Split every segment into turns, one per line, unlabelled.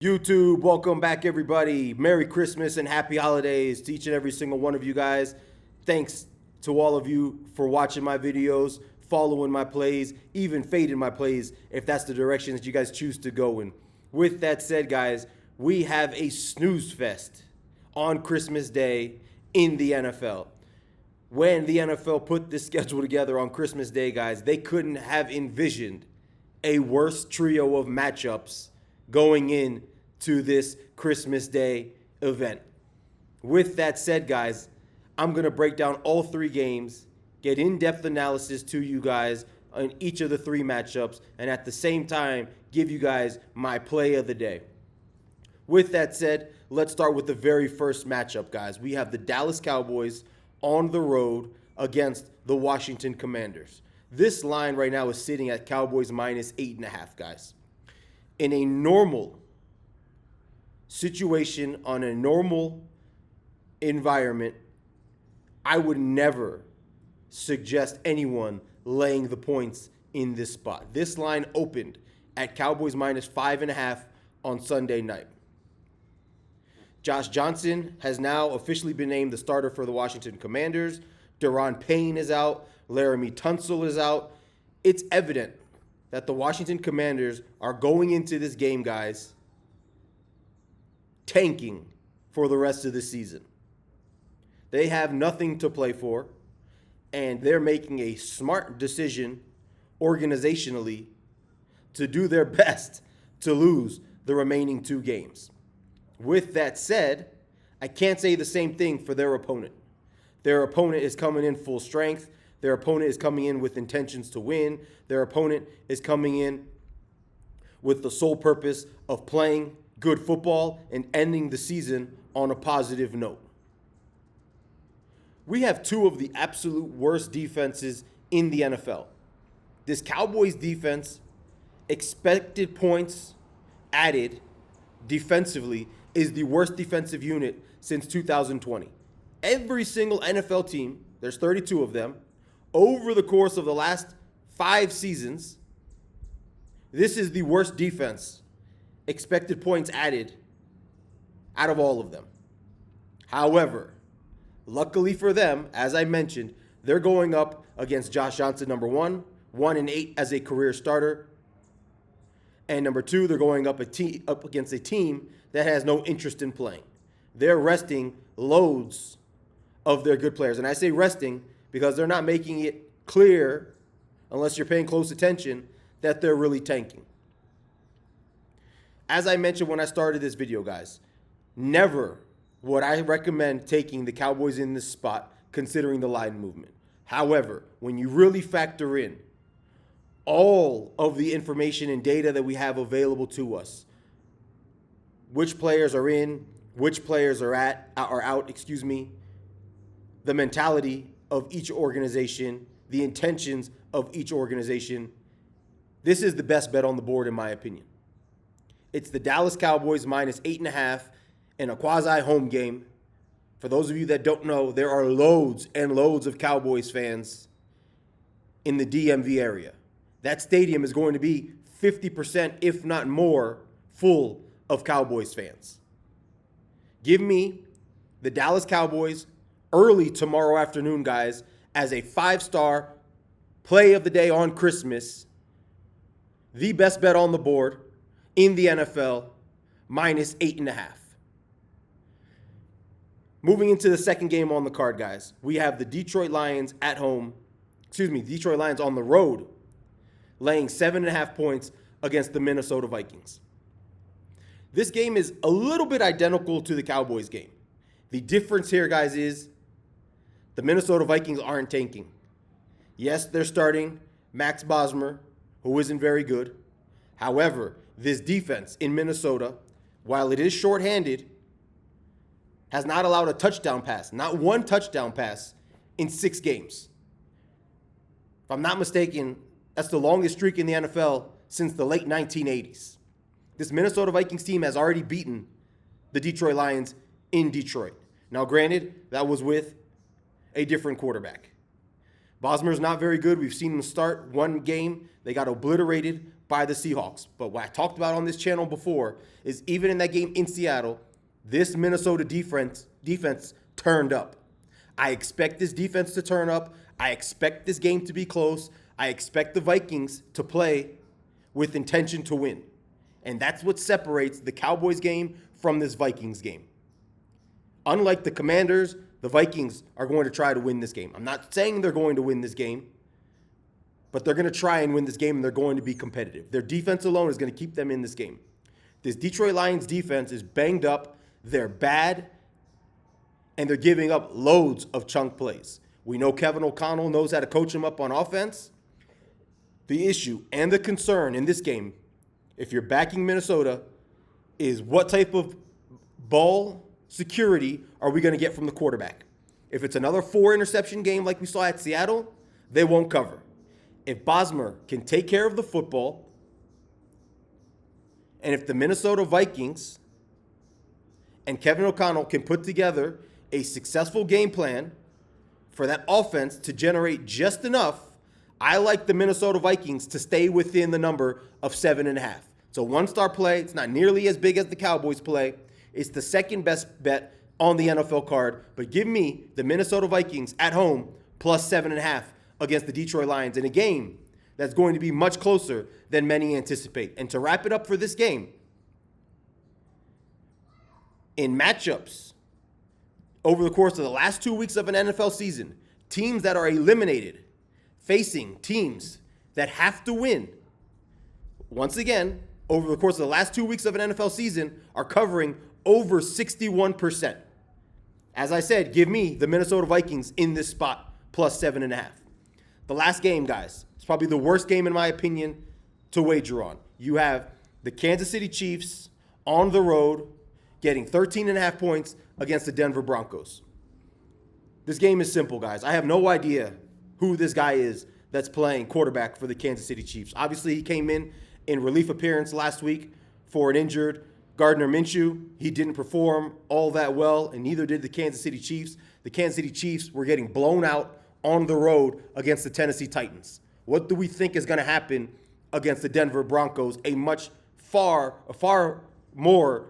YouTube, welcome back, everybody. Merry Christmas and happy holidays to each and every single one of you guys. Thanks to all of you for watching my videos, following my plays, even fading my plays if that's the direction that you guys choose to go in. With that said, guys, we have a snooze fest on Christmas Day in the NFL. When the NFL put this schedule together on Christmas Day, guys, they couldn't have envisioned a worse trio of matchups going in to this Christmas Day event. With that said, guys, I'm going to break down all three games, get in-depth analysis to you guys on each of the three matchups, and at the same time, give you guys my play of the day. With that said, let's start with the very first matchup, guys. We have the Dallas Cowboys on the road against the Washington Commanders. This line right now is sitting at Cowboys minus 8.5, guys. In a normal situation, on a normal environment, I would never suggest anyone laying the points in this spot. This line opened at Cowboys minus 5.5 on Sunday night. Josh Johnson has now officially been named the starter for the Washington Commanders. Daron Payne is out. Laramie Tunsil is out. It's evident that the Washington Commanders are going into this game, guys, tanking for the rest of the season. They have nothing to play for, and they're making a smart decision organizationally to do their best to lose the remaining two games. With that said, I can't say the same thing for their opponent. Their opponent is coming in full strength. Their opponent is coming in with intentions to win. Their opponent is coming in with the sole purpose of playing good football and ending the season on a positive note. We have two of the absolute worst defenses in the NFL. This Cowboys defense, expected points added defensively, is the worst defensive unit since 2020. Every single NFL team, there's 32 of them, over the course of the last 5 seasons, this is the worst defense, expected points added, out of all of them. However, luckily for them, as I mentioned, they're going up against Josh Johnson, number 1-8 as a career starter. And number 2, they're going up against a team that has no interest in playing. They're resting loads of their good players. And I say resting because they're not making it clear, unless you're paying close attention, that they're really tanking. As I mentioned when I started this video, guys, never would I recommend taking the Cowboys in this spot considering the line movement. However, when you really factor in all of the information and data that we have available to us, which players are in, which players are out, the mentality of each organization, the intentions of each organization, this is the best bet on the board in my opinion. It's the Dallas Cowboys minus 8.5 in a quasi-home game. For those of you that don't know, there are loads and loads of Cowboys fans in the DMV area. That stadium is going to be 50%, if not more, full of Cowboys fans. Give me the Dallas Cowboys early tomorrow afternoon, guys, as a 5-star play of the day on Christmas. The best bet on the board in the NFL, minus 8.5. Moving into the second game on the card, guys, we have the Detroit Lions on the road, laying 7.5 points against the Minnesota Vikings. This game is a little bit identical to the Cowboys game. The difference here, guys, is the Minnesota Vikings aren't tanking. Yes, they're starting Max Bosmer, who isn't very good. However, this defense in Minnesota, while it is shorthanded, has not allowed a touchdown pass, not one touchdown pass in 6 games. If I'm not mistaken, that's the longest streak in the NFL since the late 1980s. This Minnesota Vikings team has already beaten the Detroit Lions in Detroit. Now, granted, that was with a different quarterback. Bosmer's not very good. We've seen him start one game. They got obliterated by the Seahawks. But what I talked about on this channel before is even in that game in Seattle, this Minnesota defense turned up. I expect this defense to turn up. I expect this game to be close. I expect the Vikings to play with intention to win. And that's what separates the Cowboys game from this Vikings game. Unlike the Commanders, the Vikings are going to try to win this game. I'm not saying they're going to win this game, but they're going to try and win this game, and they're going to be competitive. Their defense alone is going to keep them in this game. This Detroit Lions defense is banged up. They're bad, and they're giving up loads of chunk plays. We know Kevin O'Connell knows how to coach them up on offense. The issue and the concern in this game, if you're backing Minnesota, is what type of ball security are we going to get from the quarterback? If it's another 4-interception game like we saw at Seattle, they won't cover. If Bosmer can take care of the football, and if the Minnesota Vikings and Kevin O'Connell can put together a successful game plan for that offense to generate just enough, I like the Minnesota Vikings to stay within the number of 7.5. It's a one-star play. It's not nearly as big as the Cowboys play. It's the second best bet on the NFL card. But give me the Minnesota Vikings at home plus 7.5 against the Detroit Lions in a game that's going to be much closer than many anticipate. And to wrap it up for this game, in matchups over the course of the last 2 weeks of an NFL season, teams that are eliminated facing teams that have to win, once again, over the course of the last 2 weeks of an NFL season, are covering over 61%. As I said, give me the Minnesota Vikings in this spot, plus 7.5. The last game, guys, it's probably the worst game, in my opinion, to wager on. You have the Kansas City Chiefs on the road getting 13.5 points against the Denver Broncos. This game is simple, guys. I have no idea who this guy is that's playing quarterback for the Kansas City Chiefs. Obviously, he came in relief appearance last week for an injured Gardner Minshew. He didn't perform all that well, and neither did the Kansas City Chiefs. The Kansas City Chiefs were getting blown out on the road against the Tennessee Titans. What do we think is going to happen against the Denver Broncos, a far more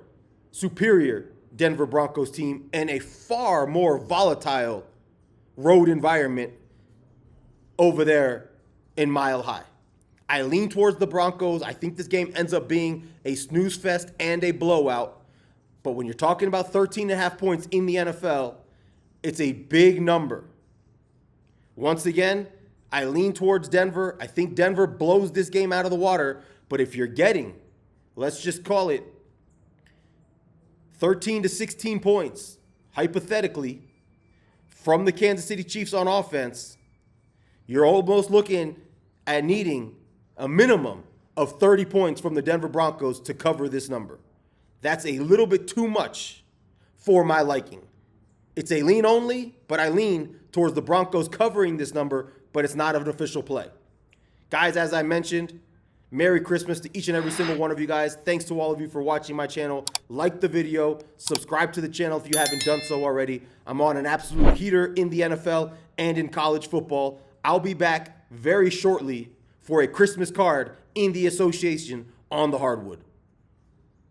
superior Denver Broncos team and a far more volatile road environment over there in Mile High? I lean towards the Broncos. I think this game ends up being a snooze fest and a blowout. But when you're talking about 13.5 points in the NFL, it's a big number. Once again, I lean towards Denver. I think Denver blows this game out of the water. But if you're getting, let's just call it 13 to 16 points, hypothetically, from the Kansas City Chiefs on offense, you're almost looking at needing a minimum of 30 points from the Denver Broncos to cover this number. That's a little bit too much for my liking. It's a lean only, but I lean towards the Broncos covering this number, but it's not an official play. Guys, as I mentioned, Merry Christmas to each and every single one of you guys. Thanks to all of you for watching my channel. Like the video, subscribe to the channel if you haven't done so already. I'm on an absolute heater in the NFL and in college football. I'll be back very shortly for a Christmas card in the association on the hardwood.